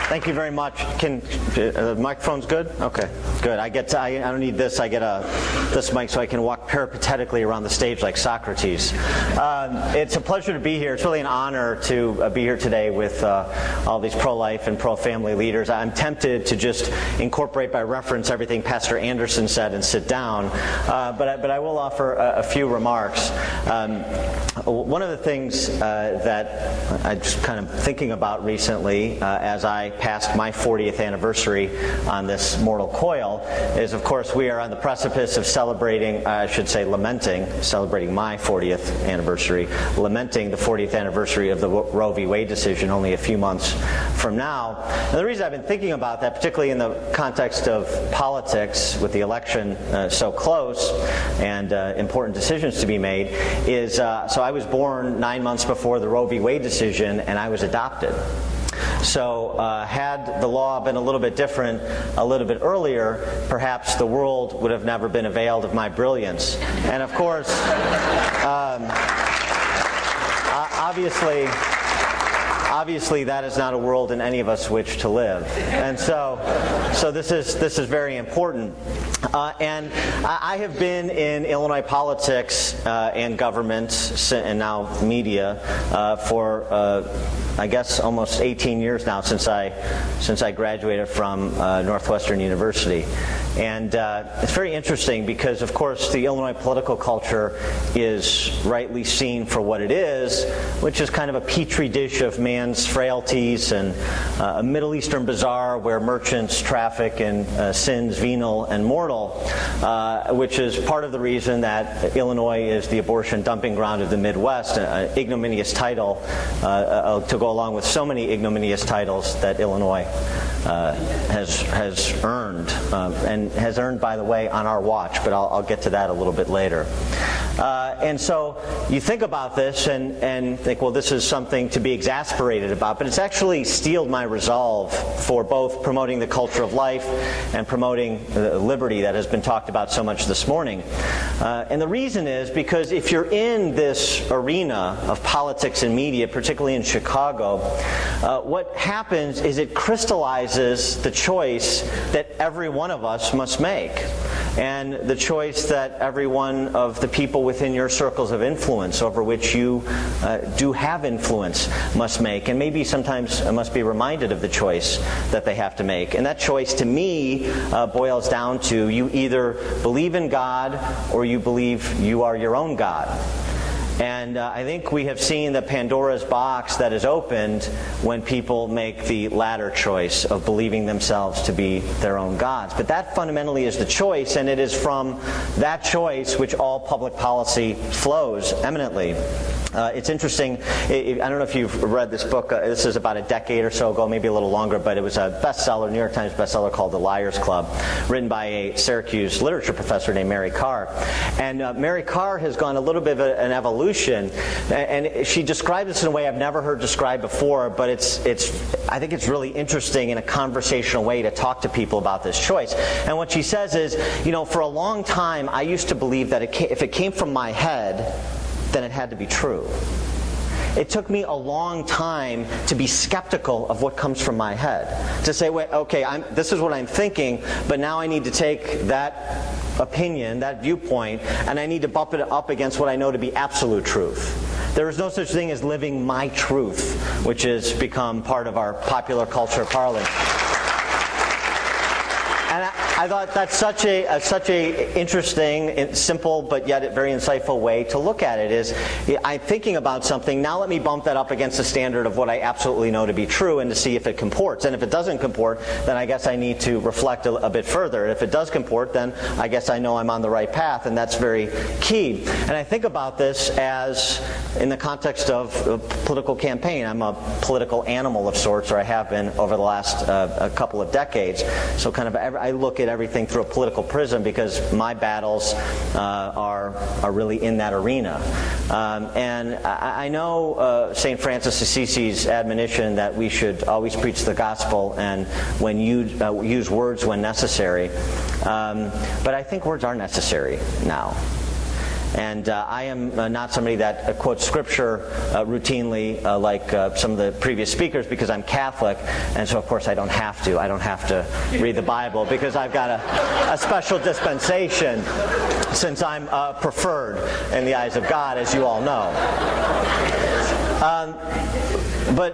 Thank you very much. The microphone's good? Okay, good. I don't need this. I get this mic so I can walk peripatetically around the stage like Socrates. It's a pleasure to be here. It's really an honor to be here today with all these pro-life and pro-family leaders. I'm tempted to just incorporate by reference everything Pastor Anderson said and sit down, but I will offer a few remarks. One of the things that I just kind of thinking about recently as I passed my 40th anniversary on this mortal coil is, of course, we are on the precipice of celebrating, I should say celebrating my 40th anniversary, lamenting the 40th anniversary of the Roe v. Wade decision only a few months from now. And the reason I've been thinking about that, particularly in the context of politics with the election so close and important decisions to be made, is so I was born 9 months before the Roe v. Wade decision, and I was adopted. So had the law been a little bit different a little bit earlier, perhaps the world would have never been availed of my brilliance. And of course, obviously that is not a world in any of us which to live. And so this is very important. And I have been in Illinois politics and government and now media for I guess almost 18 years now since I graduated from Northwestern University. And it's very interesting because, of course, the Illinois political culture is rightly seen for what it is, which is kind of a petri dish of man's frailties and a Middle Eastern bazaar where merchants traffic in sins venal and mortal, which is part of the reason that Illinois is the abortion dumping ground of the Midwest, an ignominious title to go along with so many ignominious titles that Illinois has earned, and has earned, by the way, on our watch, but I'll get to that a little bit later. And so you think about this and think, well, this is something to be exasperated about, but it's actually steeled my resolve for both promoting the culture of life and promoting liberty that has been talked about so much this morning. And the reason is because if you're in this arena of politics and media, particularly in Chicago, what happens is it crystallizes the choice that every one of us must make, and the choice that every one of the people within your circles of influence over which you do have influence must make, and maybe sometimes must be reminded of the choice that they have to make. And that choice, to me, boils down to you either believe in God or you believe you are your own God. And I think we have seen the Pandora's box that is opened when people make the latter choice of believing themselves to be their own gods. But that fundamentally is the choice, and it is from that choice which all public policy flows eminently. It's interesting, I don't know if you've read this book, this is about a decade or so ago, maybe a little longer, but it was a bestseller, New York Times bestseller called The Liars Club, written by a Syracuse literature professor named Mary Karr. And Mary Karr has gone a little bit of an evolution, and she described this in a way I've never heard described before, but I think it's really interesting in a conversational way to talk to people about this choice. And what she says is, for a long time I used to believe that if it came from my head, then it had to be true. It took me a long time to be skeptical of what comes from my head. To say, wait, okay, this is what I'm thinking, but now I need to take that opinion, that viewpoint, and I need to bump it up against what I know to be absolute truth. There is no such thing as living my truth, which has become part of our popular culture parlance. And I thought that's such a interesting, simple, but yet very insightful way to look at it. Is I'm thinking about something, now let me bump that up against the standard of what I absolutely know to be true and to see if it comports. And if it doesn't comport, then I guess I need to reflect a bit further. If it does comport, then I guess I know I'm on the right path, and that's very key. And I think about this as in the context of a political campaign. I'm a political animal of sorts, or I have been over the last a couple of decades. So kind of I look at everything through a political prism because my battles are really in that arena. And I know St. Francis Assisi's admonition that we should always preach the gospel and when use words when necessary. But I think words are necessary now. And I am not somebody that quotes Scripture routinely like some of the previous speakers, because I'm Catholic, and so of course I don't have to. I don't have to read the Bible because I've got a special dispensation, since I'm preferred in the eyes of God, as you all know. But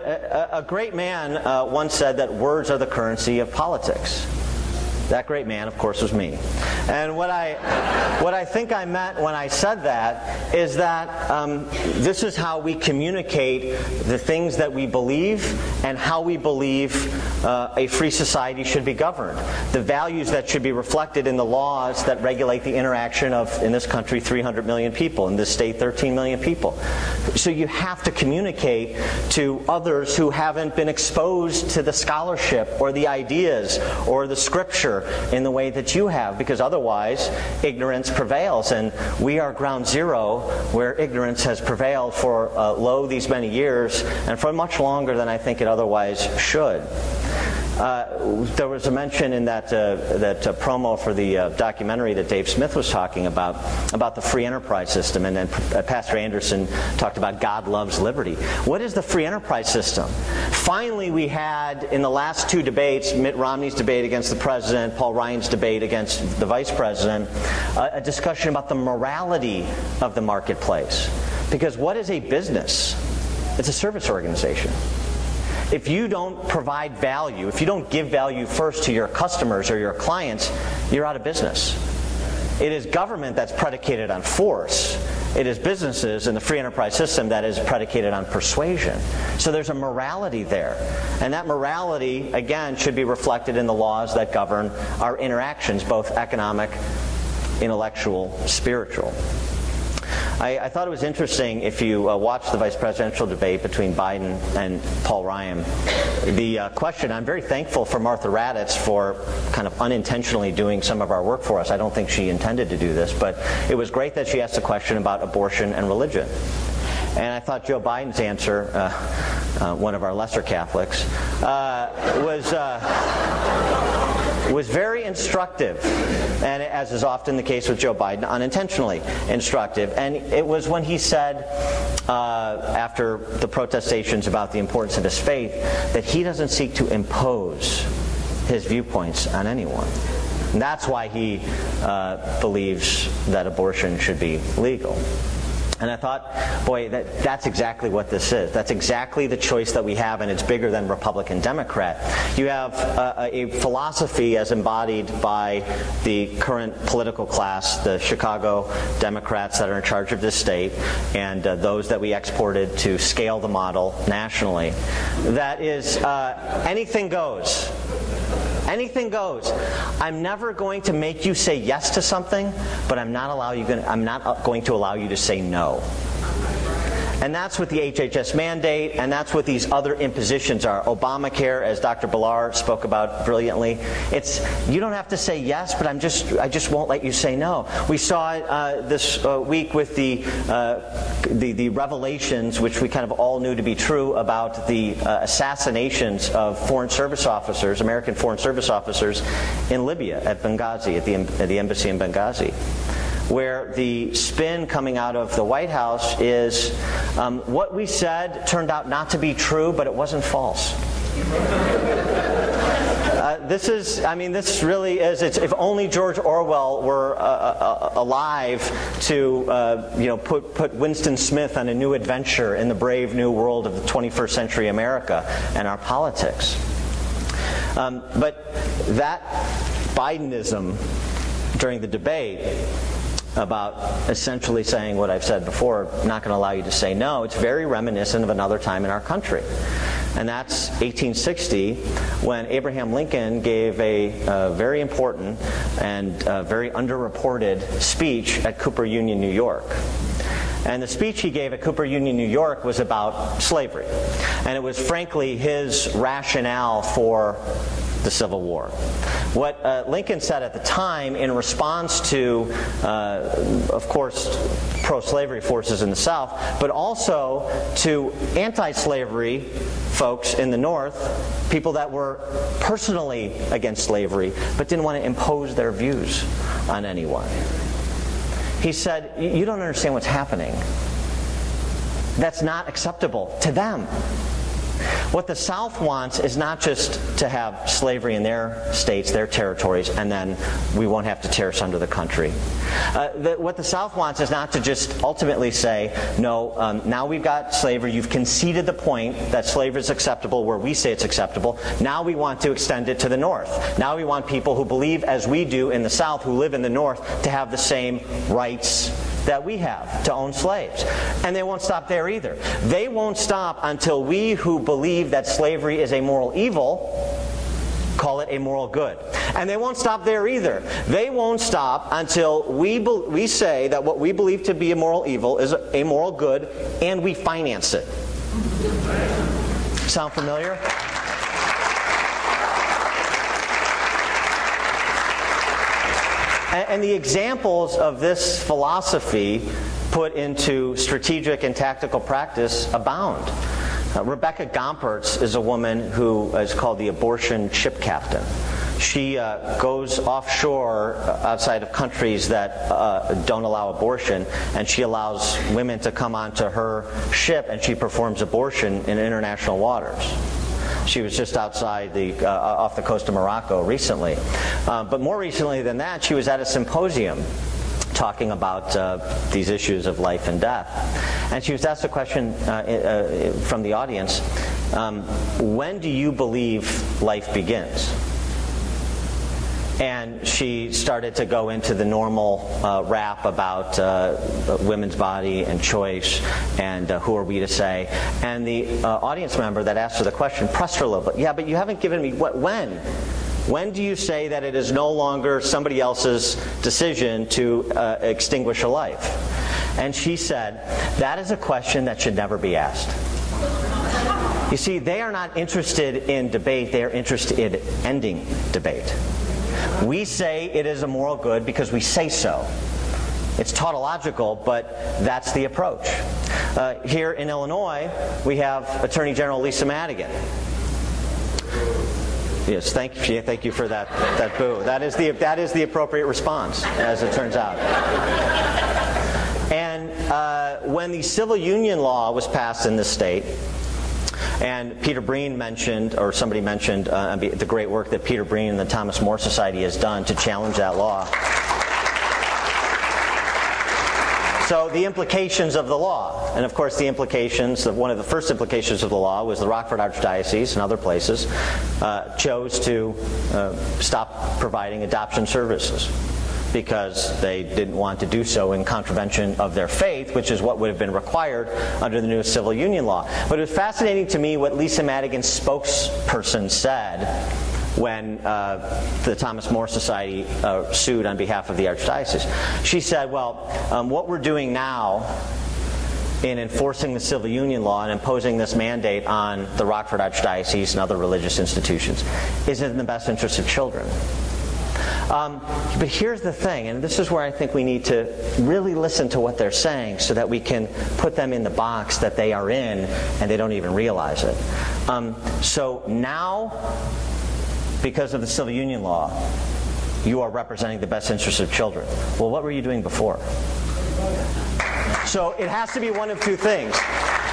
a great man once said that words are the currency of politics. That great man, of course, was me. And what I think I meant when I said that is that this is how we communicate the things that we believe and how we believe a free society should be governed. The values that should be reflected in the laws that regulate the interaction of, in this country, 300 million people, in this state, 13 million people. So you have to communicate to others who haven't been exposed to the scholarship or the ideas or the Scripture in the way that you have, because otherwise ignorance prevails, and we are ground zero where ignorance has prevailed for these many years, and for much longer than I think it otherwise should. There was a mention in that promo for the documentary that Dave Smith was talking about the free enterprise system, and then Pastor Anderson talked about God loves liberty. What is the free enterprise system? Finally, we had in the last two debates, Mitt Romney's debate against the president, Paul Ryan's debate against the vice president, a discussion about the morality of the marketplace. Because what is a business? It's a service organization. If you don't provide value, if you don't give value first to your customers or your clients, you're out of business. It is government that's predicated on force. It is businesses in the free enterprise system that is predicated on persuasion. So there's a morality there. And that morality, again, should be reflected in the laws that govern our interactions, both economic, intellectual, spiritual. I thought it was interesting, if you watch the vice presidential debate between Biden and Paul Ryan, the question, I'm very thankful for Martha Raddatz for kind of unintentionally doing some of our work for us. I don't think she intended to do this, but it was great that she asked a question about abortion and religion. And I thought Joe Biden's answer, one of our lesser Catholics, was very instructive, and as is often the case with Joe Biden, unintentionally instructive. And it was when he said, after the protestations about the importance of his faith, that he doesn't seek to impose his viewpoints on anyone. And that's why he believes that abortion should be legal. And I thought, boy, that's exactly what this is. That's exactly the choice that we have, and it's bigger than Republican-Democrat. You have a philosophy as embodied by the current political class, the Chicago Democrats that are in charge of this state, and those that we exported to scale the model nationally, that is anything goes. Anything goes. I'm never going to make you say yes to something, but I'm not going to allow you to say no. And that's what the HHS mandate, and that's what these other impositions are. Obamacare, as Dr. Billar spoke about brilliantly, it's you don't have to say yes, but I just won't let you say no. We saw it this week with the revelations, which we kind of all knew to be true, about the assassinations of foreign service officers, American foreign service officers, in Libya at Benghazi, at the embassy in Benghazi, where the spin coming out of the White House is what we said turned out not to be true, but it wasn't false. This really is. If only George Orwell were alive to, put Winston Smith on a new adventure in the brave new world of the 21st century America and our politics. But that Bidenism during the debate, about essentially saying what I've said before, not going to allow you to say no, it's very reminiscent of another time in our country. And that's 1860, when Abraham Lincoln gave a very important and very underreported speech at Cooper Union, New York. And the speech he gave at Cooper Union, New York was about slavery. And it was frankly his rationale for the Civil War. What Lincoln said at the time in response to, of course, pro-slavery forces in the South, but also to anti-slavery folks in the North, people that were personally against slavery but didn't want to impose their views on anyone. He said, you don't understand what's happening. That's not acceptable to them. What the South wants is not just to have slavery in their states, their territories, and then we won't have to tear asunder the country. What the South wants is not to just ultimately say, no, now we've got slavery, you've conceded the point that slavery is acceptable where we say it's acceptable, now we want to extend it to the North. Now we want people who believe as we do in the South, who live in the North, to have the same rights that we have to own slaves. And they won't stop there either. They won't stop until we who believe that slavery is a moral evil call it a moral good. And they won't stop there either. They won't stop until we say that what we believe to be a moral evil is a moral good and we finance it. Sound familiar? And the examples of this philosophy put into strategic and tactical practice abound. Rebecca Gompertz is a woman who is called the abortion ship captain. She goes offshore outside of countries that don't allow abortion, and she allows women to come onto her ship, and she performs abortion in international waters. She was just outside off the coast of Morocco recently. But more recently than that, she was at a symposium talking about these issues of life and death. And she was asked a question from the audience, when do you believe life begins? And she started to go into the normal rap about women's body and choice and who are we to say. And the audience member that asked her the question pressed her a little bit. Yeah, but you haven't given me when. When do you say that it is no longer somebody else's decision to extinguish a life? And she said, that is a question that should never be asked. You see, they are not interested in debate, they are interested in ending debate. We say it is a moral good because we say so. It's tautological, but that's the approach. Here in Illinois, we have Attorney General Lisa Madigan. Yes, thank you for that boo. That is the appropriate response, as it turns out. And when the civil union law was passed in this state, and Peter Breen mentioned, or somebody mentioned, the great work that Peter Breen and the Thomas More Society has done to challenge that law. So the implications of the law, and of course the implications, one of the first implications of the law was the Rockford Archdiocese and other places chose to stop providing adoption services because they didn't want to do so in contravention of their faith, which is what would have been required under the new civil union law. But it was fascinating to me what Lisa Madigan's spokesperson said when the Thomas More Society sued on behalf of the Archdiocese. She said, well, what we're doing now in enforcing the civil union law and imposing this mandate on the Rockford Archdiocese and other religious institutions is in the best interest of children. But here's the thing, and this is where I think we need to really listen to what they're saying so that we can put them in the box that they are in and they don't even realize it. So now, because of the civil union law, you are representing the best interests of children. Well, what were you doing before? So it has to be one of two things.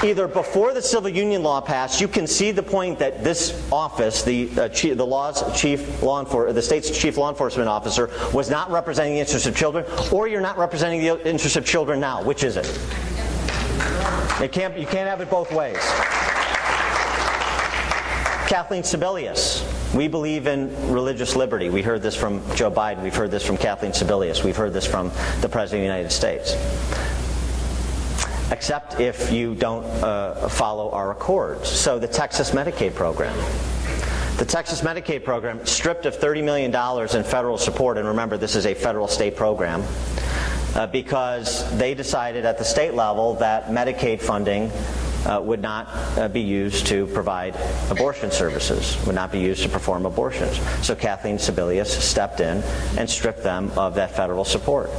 Either before the civil union law passed, you concede the point that this office, the state's chief law enforcement officer, was not representing the interests of children, or you're not representing the interests of children now. Which is it? You can't have it both ways. Kathleen Sebelius. We believe in religious liberty. We heard this from Joe Biden. We've heard this from Kathleen Sebelius. We've heard this from the President of the United States. Except if you don't follow our accords. So the Texas Medicaid program. The Texas Medicaid program, stripped of $30 million in federal support, and remember this is a federal-state program, because they decided at the state level that Medicaid funding would not be used to provide abortion services, would not be used to perform abortions. So Kathleen Sebelius stepped in and stripped them of that federal support.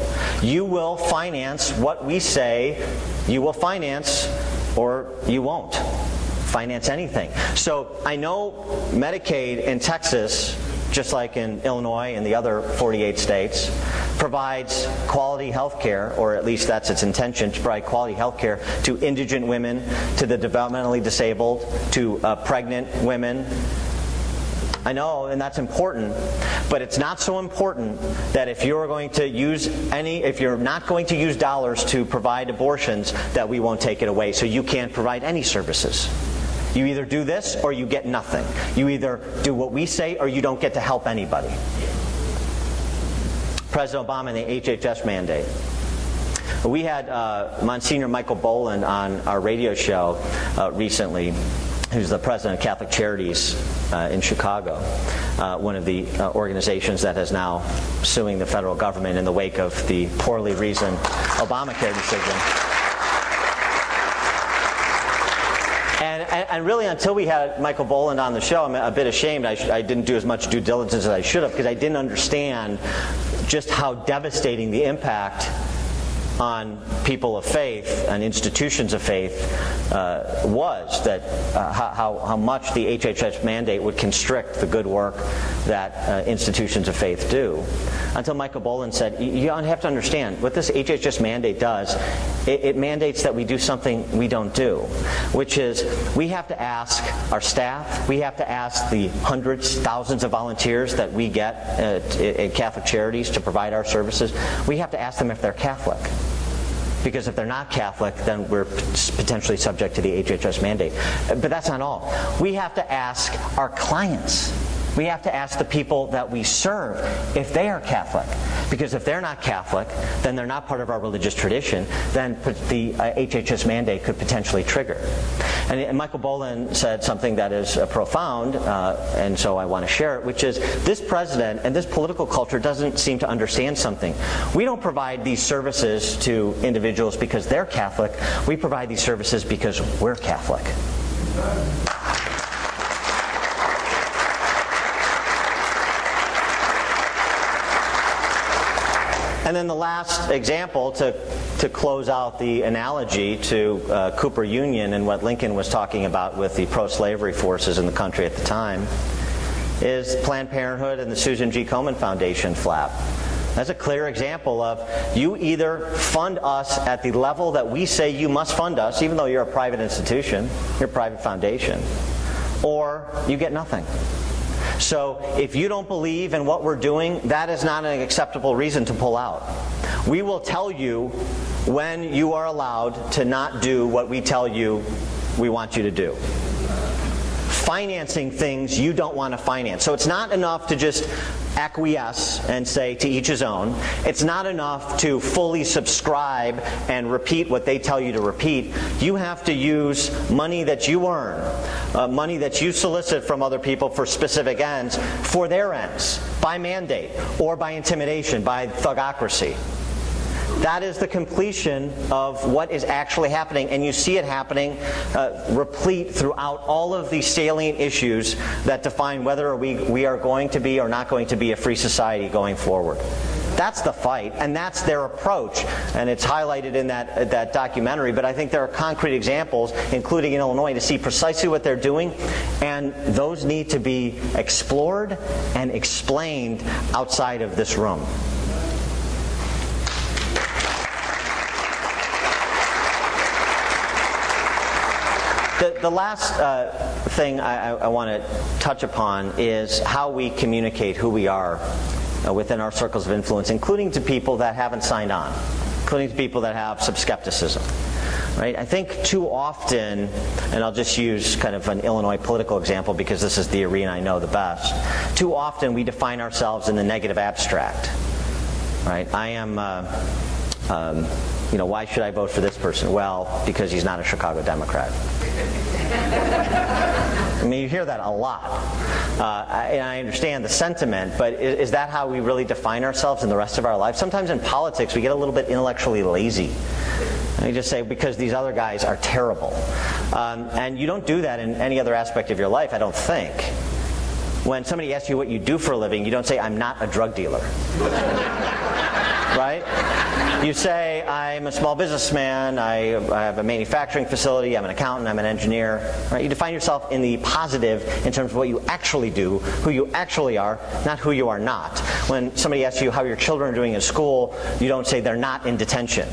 You will finance what we say you will finance, or you won't finance anything. So I know Medicaid in Texas, just like in Illinois and the other 48 states, provides quality health care, or at least that's its intention, to provide quality health care to indigent women, to the developmentally disabled, to pregnant women. I know, and that's important, but it's not so important that if you're not going to use dollars to provide abortions, that we won't take it away, so you can't provide any services. You either do this or you get nothing. You either do what we say or you don't get to help anybody. President Obama and the HHS mandate. We had Monsignor Michael Boland on our radio show recently, who's the president of Catholic Charities in Chicago, one of the organizations that is now suing the federal government in the wake of the poorly reasoned Obamacare decision. And really, until we had Michael Boland on the show, I'm a bit ashamed. I didn't do as much due diligence as I should have, because I didn't understand just how devastating the impact on people of faith and institutions of faith was, that how much the HHS mandate would constrict the good work that institutions of faith do. Until Michael Boland said, you have to understand, what this HHS mandate does, it mandates that we do something we don't do, which is we have to ask our staff, we have to ask the hundreds, thousands of volunteers that we get at Catholic Charities to provide our services, we have to ask them if they're Catholic. Because if they're not Catholic, then we're potentially subject to the HHS mandate. But that's not all. We have to ask our clients. We have to ask the people that we serve if they are Catholic. Because if they're not Catholic, then they're not part of our religious tradition, then the HHS mandate could potentially trigger. And Michael Boland said something that is profound, and so I want to share it, which is this president and this political culture doesn't seem to understand something. We don't provide these services to individuals because they're Catholic. We provide these services because we're Catholic. And then the last example to close out the analogy to Cooper Union and what Lincoln was talking about with the pro-slavery forces in the country at the time is Planned Parenthood and the Susan G. Komen Foundation flap. That's a clear example of you either fund us at the level that we say you must fund us, even though you're a private institution, you're a private foundation, or you get nothing. So if you don't believe in what we're doing, that is not an acceptable reason to pull out. We will tell you when you are allowed to not do what we tell you we want you to do. Financing things you don't want to finance. So it's not enough to just acquiesce and say to each his own. It's not enough to fully subscribe and repeat what they tell you to repeat. You have to use money that you earn, money that you solicit from other people for specific ends, for their ends, by mandate or by intimidation, by thugocracy. That is the completion of what is actually happening, and you see it happening replete throughout all of these salient issues that define whether we are going to be or not going to be a free society going forward. That's the fight, and that's their approach, and it's highlighted in that documentary, but I think there are concrete examples, including in Illinois, to see precisely what they're doing, and those need to be explored and explained outside of this room. The last thing I want to touch upon is how we communicate who we are within our circles of influence, including to people that haven't signed on, including to people that have some skepticism. Right? I think too often, and I'll just use kind of an Illinois political example because this is the arena I know the best, too often we define ourselves in the negative abstract. Right? I am... why should I vote for this person? Well, because he's not a Chicago Democrat. I mean, you hear that a lot. And I understand the sentiment, but is that how we really define ourselves in the rest of our lives? Sometimes in politics, we get a little bit intellectually lazy. And you just say, because these other guys are terrible. And you don't do that in any other aspect of your life, I don't think. When somebody asks you what you do for a living, you don't say, I'm not a drug dealer. Right? You say, I'm a small businessman, I have a manufacturing facility, I'm an accountant, I'm an engineer. Right? You define yourself in the positive in terms of what you actually do, who you actually are, not who you are not. When somebody asks you how your children are doing in school, you don't say they're not in detention.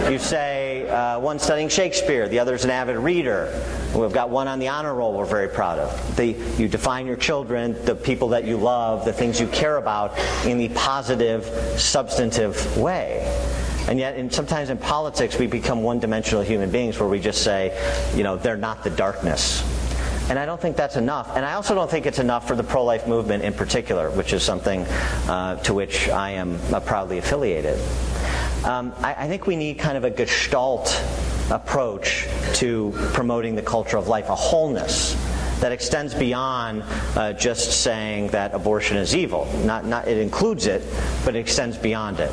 You say, one's studying Shakespeare, the other's an avid reader. We've got one on the honor roll we're very proud of. You define your children, the people that you love, the things you care about in the positive, substantive way. And yet, sometimes in politics, we become one-dimensional human beings where we just say, they're not the darkness. And I don't think that's enough. And I also don't think it's enough for the pro-life movement in particular, which is something to which I am proudly affiliated. I think we need kind of a gestalt approach to promoting the culture of life, a wholeness that extends beyond just saying that abortion is evil. It includes it, but it extends beyond it.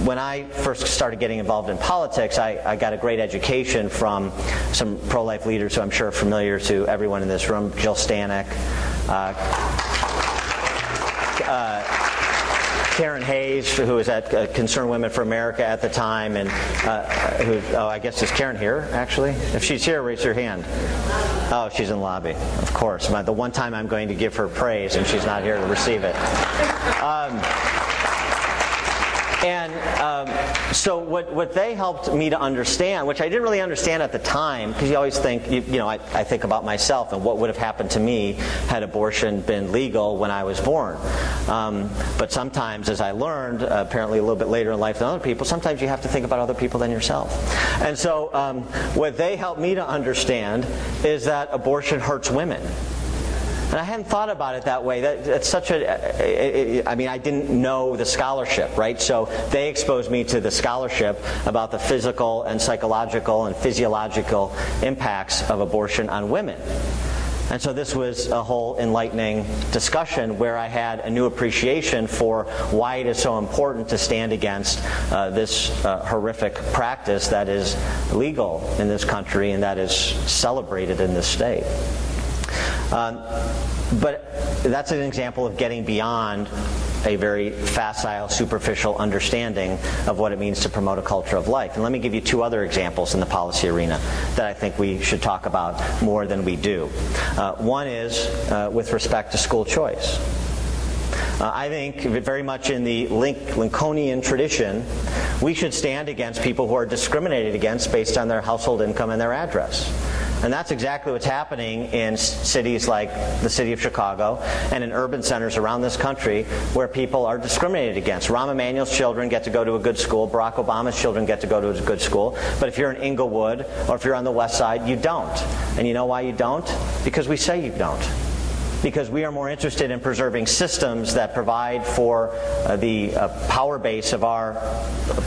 When I first started getting involved in politics, I got a great education from some pro-life leaders who I'm sure are familiar to everyone in this room, Jill Stanek, Karen Hayes, who was at Concerned Women for America at the time, and I guess is Karen here, actually? If she's here, raise your hand. Oh, she's in the lobby, of course. The one time I'm going to give her praise, and she's not here to receive it. So what they helped me to understand, which I didn't really understand at the time, because you always think, I think about myself and what would have happened to me had abortion been legal when I was born. But sometimes, as I learned, apparently a little bit later in life than other people, sometimes you have to think about other people than yourself. And so what they helped me to understand is that abortion hurts women. And I hadn't thought about it that way. That's such I didn't know the scholarship, right? So they exposed me to the scholarship about the physical and psychological and physiological impacts of abortion on women. And so this was a whole enlightening discussion where I had a new appreciation for why it is so important to stand against this horrific practice that is legal in this country and that is celebrated in this state. But that's an example of getting beyond a very facile, superficial understanding of what it means to promote a culture of life. And let me give you two other examples in the policy arena that I think we should talk about more than we do. One is with respect to school choice. I think very much in the Lincolnian tradition, we should stand against people who are discriminated against based on their household income and their address. And that's exactly what's happening in cities like the city of Chicago and in urban centers around this country where people are discriminated against. Rahm Emanuel's children get to go to a good school. Barack Obama's children get to go to a good school. But if you're in Inglewood or if you're on the West Side, you don't. And you know why you don't? Because we say you don't. Because we are more interested in preserving systems that provide for the power base of our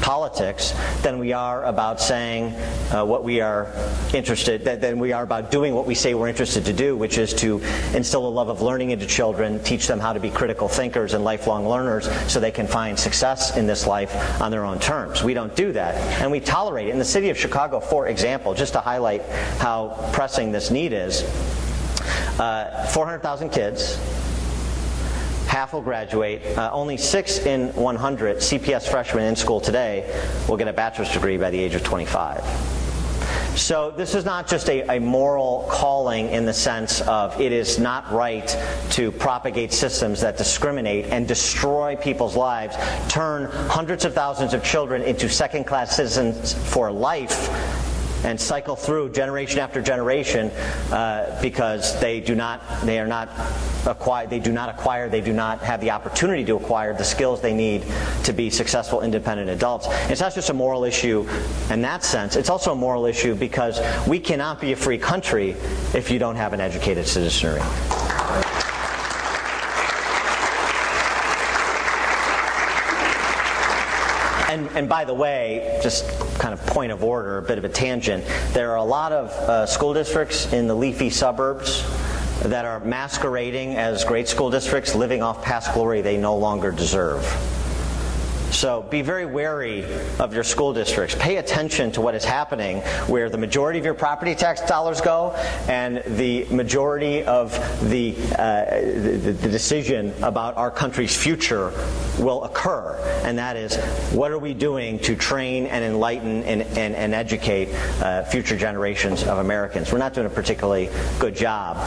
politics than we are about saying what we are interested, than we are about doing what we say we're interested to do, which is to instill a love of learning into children, teach them how to be critical thinkers and lifelong learners so they can find success in this life on their own terms. We don't do that, and we tolerate it. In the city of Chicago, for example, just to highlight how pressing this need is, 400,000 kids, half will graduate. Only 6 in 100 CPS freshmen in school today will get a bachelor's degree by the age of 25. So this is not just a moral calling in the sense of it is not right to propagate systems that discriminate and destroy people's lives, turn hundreds of thousands of children into second-class citizens for life, and cycle through generation after generation because they do not have the opportunity to acquire the skills they need to be successful independent adults. It's not just a moral issue in that sense, it's also a moral issue because we cannot be a free country if you don't have an educated citizenry. And by the way, just kind of point of order, a bit of a tangent, there are a lot of school districts in the leafy suburbs that are masquerading as great school districts, living off past glory they no longer deserve. So be very wary of your school districts. Pay attention to what is happening where the majority of your property tax dollars go and the majority of the decision about our country's future will occur. And that is, what are we doing to train and enlighten and educate future generations of Americans? We're not doing a particularly good job.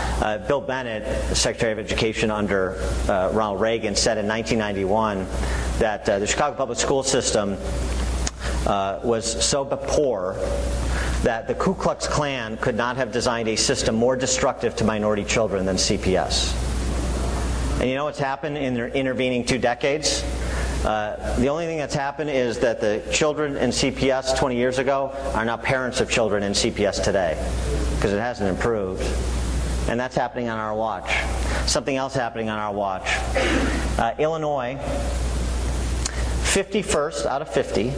Bill Bennett, Secretary of Education under Ronald Reagan, said in 1991 that the Chicago public school system was so poor that the Ku Klux Klan could not have designed a system more destructive to minority children than CPS. And you know what's happened in the intervening 2 decades? The only thing that's happened is that the children in CPS 20 years ago are now parents of children in CPS today, because it hasn't improved. And that's happening on our watch. Something else happening on our watch. Illinois, 51st out of 50.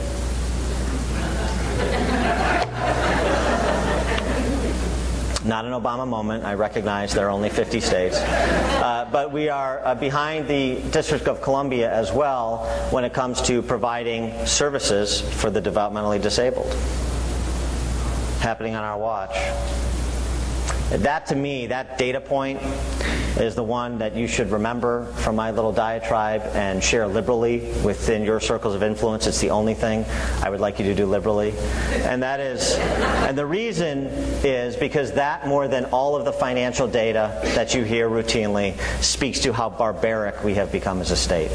Not an Obama moment. I recognize there are only 50 states. But we are behind the District of Columbia as well when it comes to providing services for the developmentally disabled. Happening on our watch. That, to me, that data point is the one that you should remember from my little diatribe and share liberally within your circles of influence. It's the only thing I would like you to do liberally. And that is, and the reason is because that, more than all of the financial data that you hear routinely, speaks to how barbaric we have become as a state.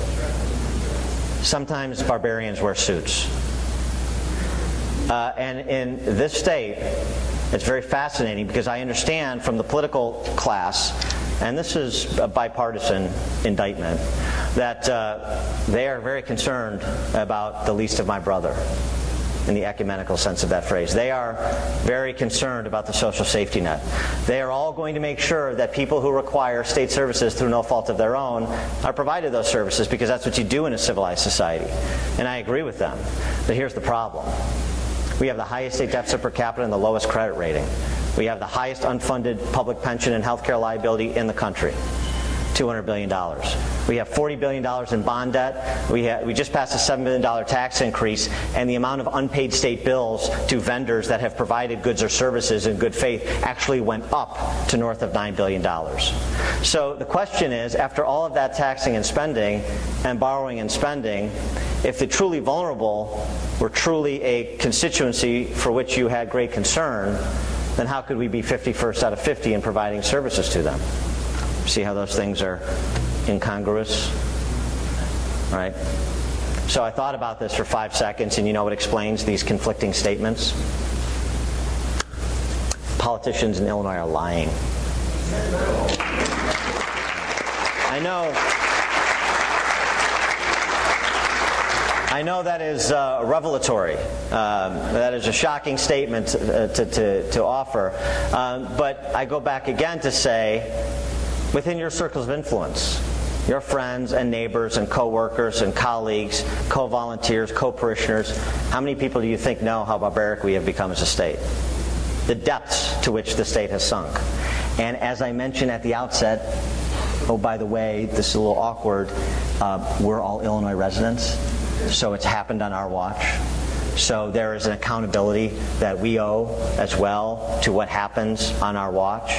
Sometimes barbarians wear suits. And in this state, it's very fascinating because I understand from the political class, and this is a bipartisan indictment, that they are very concerned about the least of my brother, in the ecumenical sense of that phrase. They are very concerned about the social safety net. They are all going to make sure that people who require state services through no fault of their own are provided those services, because that's what you do in a civilized society. And I agree with them. But here's the problem. We have the highest state deficit per capita and the lowest credit rating. We have the highest unfunded public pension and health care liability in the country, $200 billion. We have $40 billion in bond debt. We just passed a $7 billion tax increase, and the amount of unpaid state bills to vendors that have provided goods or services in good faith actually went up to north of $9 billion. So the question is, after all of that taxing and spending and borrowing and spending, if the truly vulnerable were truly a constituency for which you had great concern, then how could we be 51st out of 50 in providing services to them? See how those things are incongruous? Right? So I thought about this for 5 seconds, and you know what explains these conflicting statements? Politicians in Illinois are lying. I know that is revelatory. That is a shocking statement to offer. But I go back again to say, within your circles of influence, your friends and neighbors and co-workers and colleagues, co-volunteers, co-parishioners, how many people do you think know how barbaric we have become as a state? The depths to which the state has sunk. And as I mentioned at the outset, oh, by the way, this is a little awkward, we're all Illinois residents. So it's happened on our watch. So there is an accountability that we owe as well to what happens on our watch.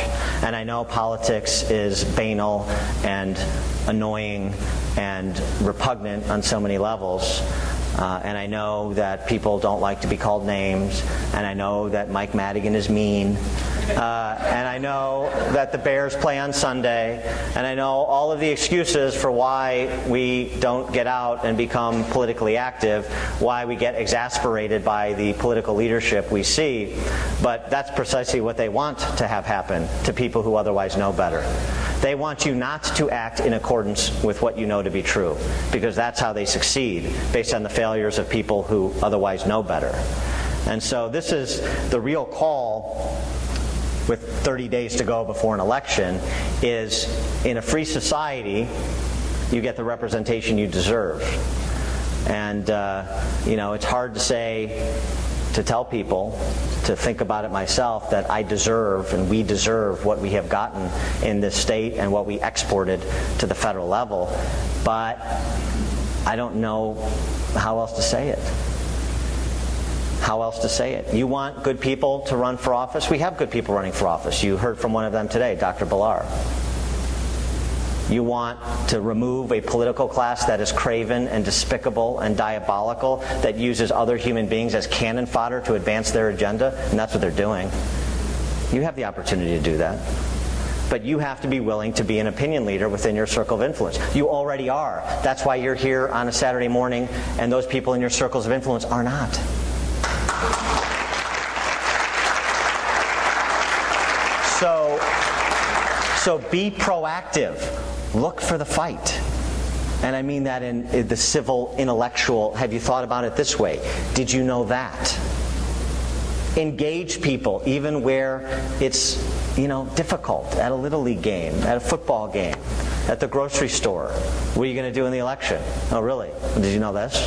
And I know politics is banal and annoying and repugnant on so many levels. And I know that people don't like to be called names. And I know that Mike Madigan is mean. And I know that the Bears play on Sunday, and I know all of the excuses for why we don't get out and become politically active, why we get exasperated by the political leadership we see, but that's precisely what they want to have happen to people who otherwise know better. They want you not to act in accordance with what you know to be true, because that's how they succeed, based on the failures of people who otherwise know better. And so this is the real call, with 30 days to go before an election, is in a free society, you get the representation you deserve. And, it's hard to say, to tell people, to think about it myself, that I deserve and we deserve what we have gotten in this state and what we exported to the federal level. But I don't know how else to say it. How else to say it? You want good people to run for office? We have good people running for office. You heard from one of them today, Dr. Ballar. You want to remove a political class that is craven and despicable and diabolical, that uses other human beings as cannon fodder to advance their agenda, and that's what they're doing. You have the opportunity to do that. But you have to be willing to be an opinion leader within your circle of influence. You already are. That's why you're here on a Saturday morning, and those people in your circles of influence are not. So be proactive. Look for the fight. And I mean that in the civil, intellectual, have you thought about it this way? Did you know that? Engage people, even where it's, difficult, at a Little League game, at a football game, at the grocery store. What are you going to do in the election? Oh, really? Did you know this?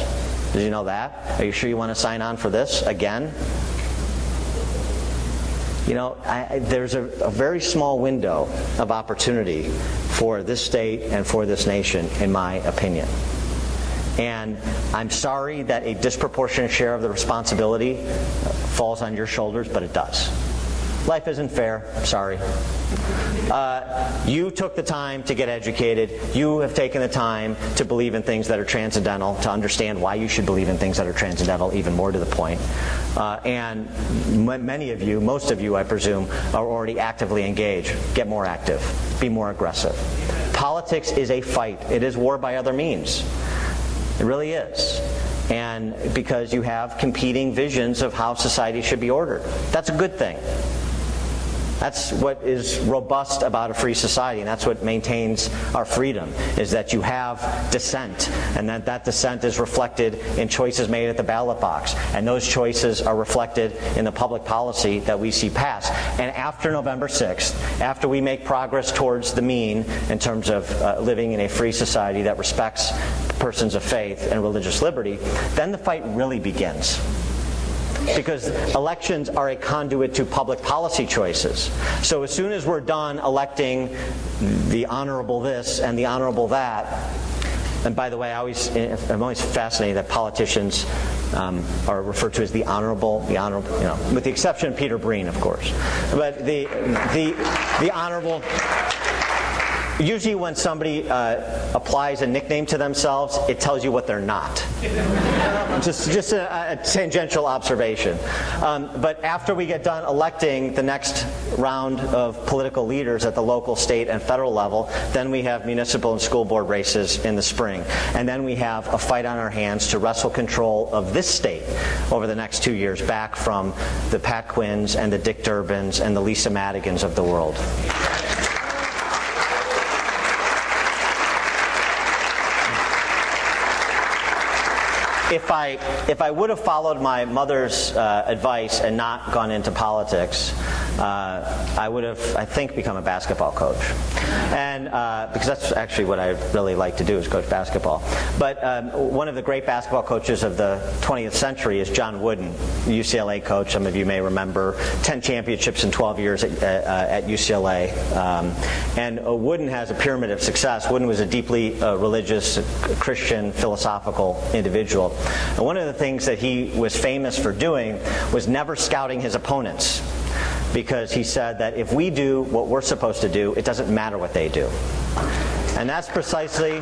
Did you know that? Are you sure you want to sign on for this again? There's a very small window of opportunity for this state and for this nation, in my opinion. And I'm sorry that a disproportionate share of the responsibility falls on your shoulders, but it does. Life isn't fair. I'm sorry. You took the time to get educated. You have taken the time to believe in things that are transcendental, to understand why you should believe in things that are transcendental, even more to the point. And many of you, most of you, I presume, are already actively engaged. Get more active. Be more aggressive. Politics is a fight. It is war by other means. It really is. And because you have competing visions of how society should be ordered. That's a good thing. That's what is robust about a free society, and that's what maintains our freedom, is that you have dissent, and that dissent is reflected in choices made at the ballot box. And those choices are reflected in the public policy that we see passed. And after November 6th, after we make progress towards the mean in terms of living in a free society that respects persons of faith and religious liberty, then the fight really begins. Because elections are a conduit to public policy choices. So as soon as we're done electing the honorable this and the honorable that, and by the way, I'm always fascinated that politicians are referred to as the honorable, with the exception of Peter Breen, of course. But the honorable. Usually when somebody applies a nickname to themselves, it tells you what they're not. Just a tangential observation. But after we get done electing the next round of political leaders at the local, state, and federal level, then we have municipal and school board races in the spring. And then we have a fight on our hands to wrestle control of this state over the next 2 years, back from the Pat Quinns and the Dick Durbins and the Lisa Madigans of the world. If I would have followed my mother's advice and not gone into politics, I would have, I think, become a basketball coach. And because that's actually what I really like to do, is coach basketball. But one of the great basketball coaches of the 20th century is John Wooden, UCLA coach. Some of you may remember 10 championships in 12 years at UCLA. And Wooden has a pyramid of success. Wooden was a deeply religious, Christian, philosophical individual. And one of the things that he was famous for doing was never scouting his opponents, because he said that if we do what we're supposed to do, it doesn't matter what they do. And that's precisely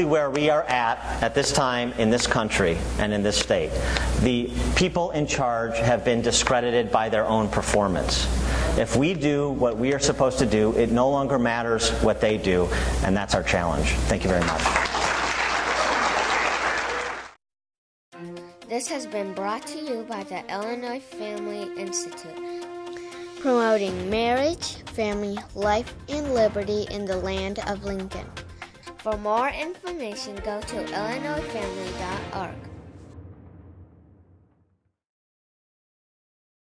where we are at this time in this country and in this state. The people in charge have been discredited by their own performance. If we do what we are supposed to do, it no longer matters what they do, and that's our challenge. Thank you very much. This has been brought to you by the Illinois Family Institute, promoting marriage, family, life, and liberty in the land of Lincoln. For more information, go to illinoisfamily.org.